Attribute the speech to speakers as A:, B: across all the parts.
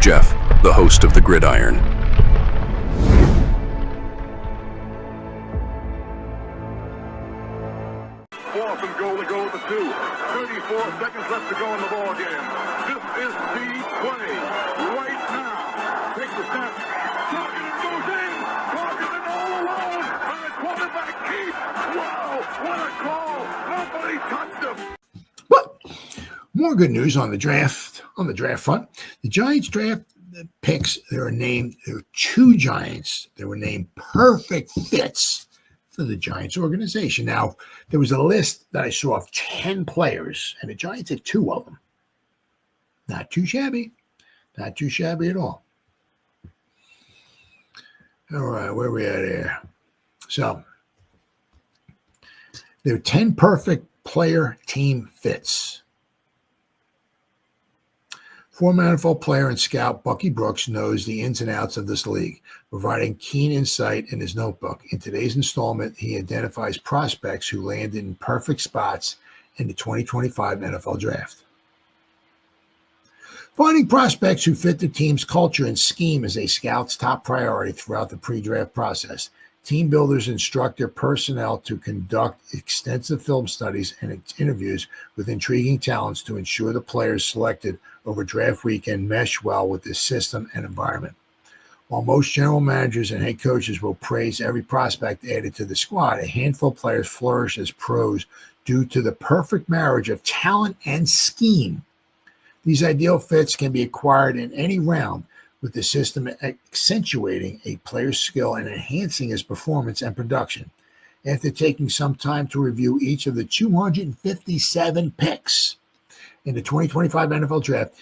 A: Jeff, the host of the Gridiron.
B: Fourth and goal to go with the 2. 34 seconds left to go in the ball game. This is the play right now. Takes the snap. Targeted goes in. Targeted all alone. And the quarterback keeps. Wow, what a call. Nobody touched him.
C: But more good news on the draft front. The Giants draft picks, there were 2 Giants that were named perfect fits for the Giants organization. Now, there was a list that I saw of 10 players, and the Giants had 2 of them. Not too shabby. Not too shabby at all. All right, where are we at here? So, there are 10 perfect player team fits. Former NFL player and scout Bucky Brooks knows the ins and outs of this league, providing keen insight in his notebook. In today's installment, he identifies prospects who landed in perfect spots in the 2025 NFL Draft. Finding prospects who fit the team's culture and scheme is a scout's top priority throughout the pre-draft process. Team builders instruct their personnel to conduct extensive film studies and interviews with intriguing talents to ensure the players selected over draft weekend mesh well with the system and environment. While most general managers and head coaches will praise every prospect added to the squad, a handful of players flourish as pros due to the perfect marriage of talent and scheme. These ideal fits can be acquired in any round, with the system accentuating a player's skill and enhancing his performance and production. After taking some time to review each of the 257 picks in the 2025 NFL Draft,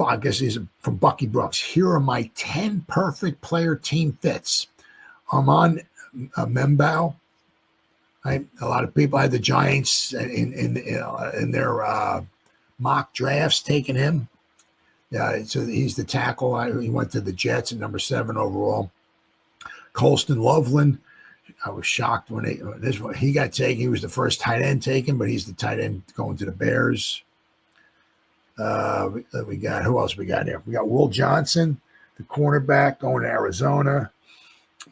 C: I guess these are from Bucky Brooks. Here are my 10 perfect player team fits. Armand Membao. Right? A lot of people had the Giants in their mock drafts taking him. So he's the tackle. He went to the Jets at number 7 overall. Colston Loveland. I was shocked when he got taken. He was the first tight end taken, but he's the tight end going to the Bears. We got, who else we got here? We got Will Johnson, the cornerback, going to Arizona.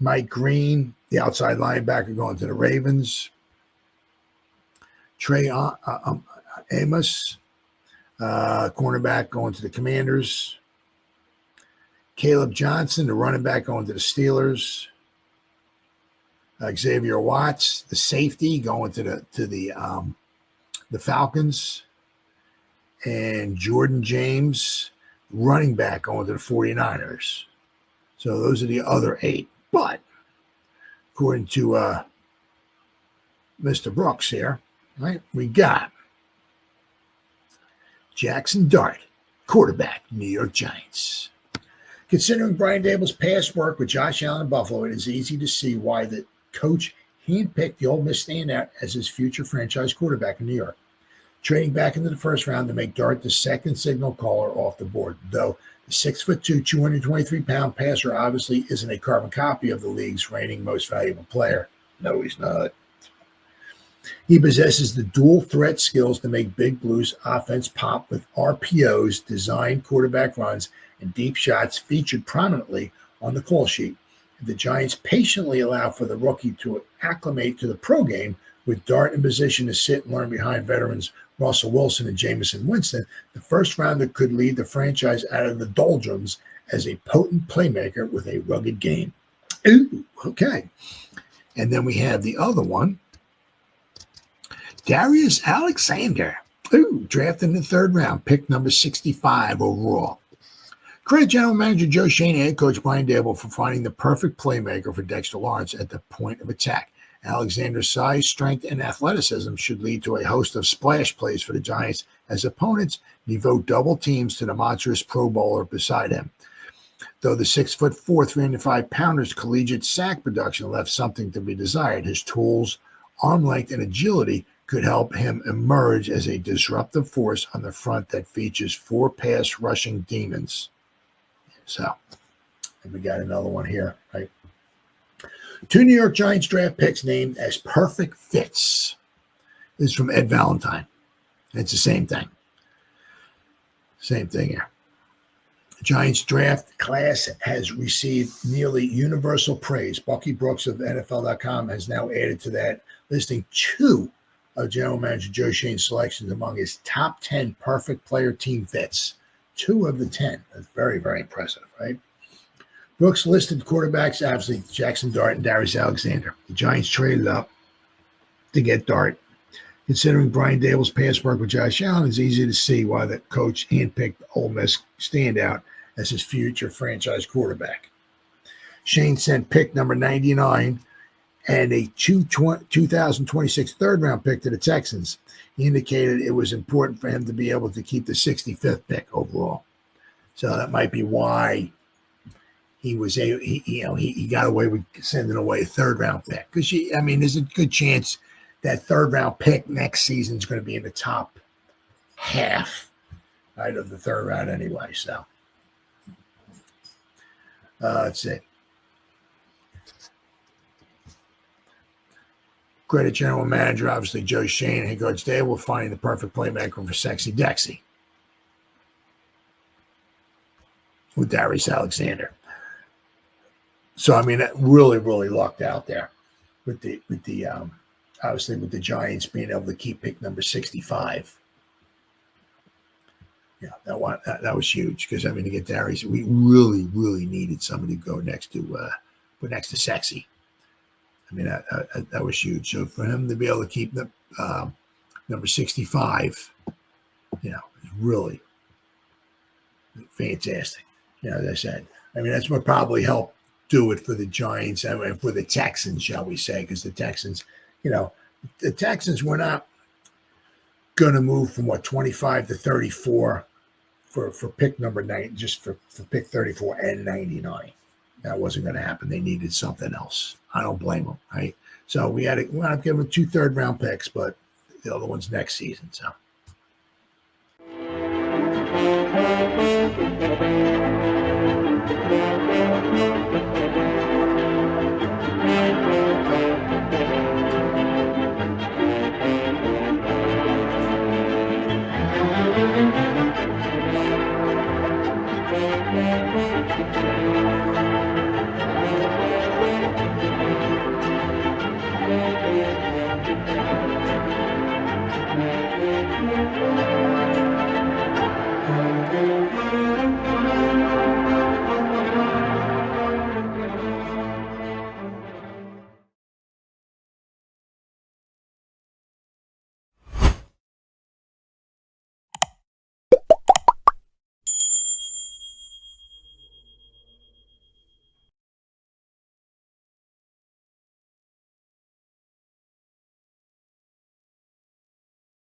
C: Mike Green, the outside linebacker, going to the Ravens. Trey Amos, cornerback, going to the Commanders. Caleb Johnson, the running back, going to the Steelers. Xavier Watts, the safety, going to the Falcons. And Jordan James, running back, going to the 49ers. So those are the other 8. But according to Mr. Brooks here, right, we got Jaxson Dart, quarterback, New York Giants. Considering Brian Daboll's past work with Josh Allen in Buffalo, it is easy to see why the coach handpicked the Ole Miss standout as his future franchise quarterback in New York, trading back into the first round to make Dart the second signal caller off the board. Though the 6'2", 223-pound passer obviously isn't a carbon copy of the league's reigning most valuable player. No, he's not. He possesses the dual threat skills to make Big Blue's offense pop with RPOs, designed quarterback runs, and deep shots featured prominently on the call sheet. The Giants patiently allow for the rookie to acclimate to the pro game with Dart in position to sit and learn behind veterans Russell Wilson and Jameis and Winston. The first rounder could lead the franchise out of the doldrums as a potent playmaker with a rugged game. Ooh, okay. And then we have the other one, Darius Alexander, drafted in the 3rd round, pick number 65 overall. Credit General Manager Joe Schoen and head coach Brian Daboll for finding the perfect playmaker for Dexter Lawrence at the point of attack. Alexander's size, strength, and athleticism should lead to a host of splash plays for the Giants as opponents devote double teams to the monstrous Pro Bowler beside him. Though the 6'4", 305-pounder's collegiate sack production left something to be desired, his tools, arm length, and agility could help him emerge as a disruptive force on the front that features 4 pass rushing demons. So, and we got another one here, right? 2 New York Giants draft picks named as perfect fits. This is from Ed Valentine. It's the same thing. Same thing here. Giants draft class has received nearly universal praise. Bucky Brooks of NFL.com has now added to that, listing 2 of General Manager Joe Schoen's selections among his top 10 perfect player team fits. 2 of the 10. That's very, very impressive, right? Brooks listed quarterbacks, obviously Jaxson Dart and Darius Alexander. The Giants traded up to get Dart. Considering Brian Daboll's past work with Josh Allen, it's easy to see why the coach handpicked Ole Miss standout as his future franchise quarterback. Schoen sent pick number 99 and a 2026 third-round pick to the Texans. He indicated it was important for him to be able to keep the 65th pick overall. So that might be why he got away with sending away a third-round pick. Because, there's a good chance that third-round pick next season is going to be in the top half, right, of the third round anyway. So let's see. Credit General Manager, obviously, Joe Schoen, head coach Daboll, finding the perfect playmaker for Sexy Dexy with Darius Alexander. So, really, really lucked out there with the obviously with the Giants being able to keep pick number 65. Yeah, that was huge because, to get Darius, we really, really needed somebody to go next to Sexy. That was huge. So for him to be able to keep the number 65, is really fantastic. As I said, that's what probably helped do it for the Giants and for the Texans, shall we say, because the Texans, the Texans were not going to move from 25 to 34 for pick number 9, just for pick 34 and 99. That wasn't going to happen. They needed something else. I don't blame them, right? So we had to give them 2 third-round picks, but the other one's next season. So.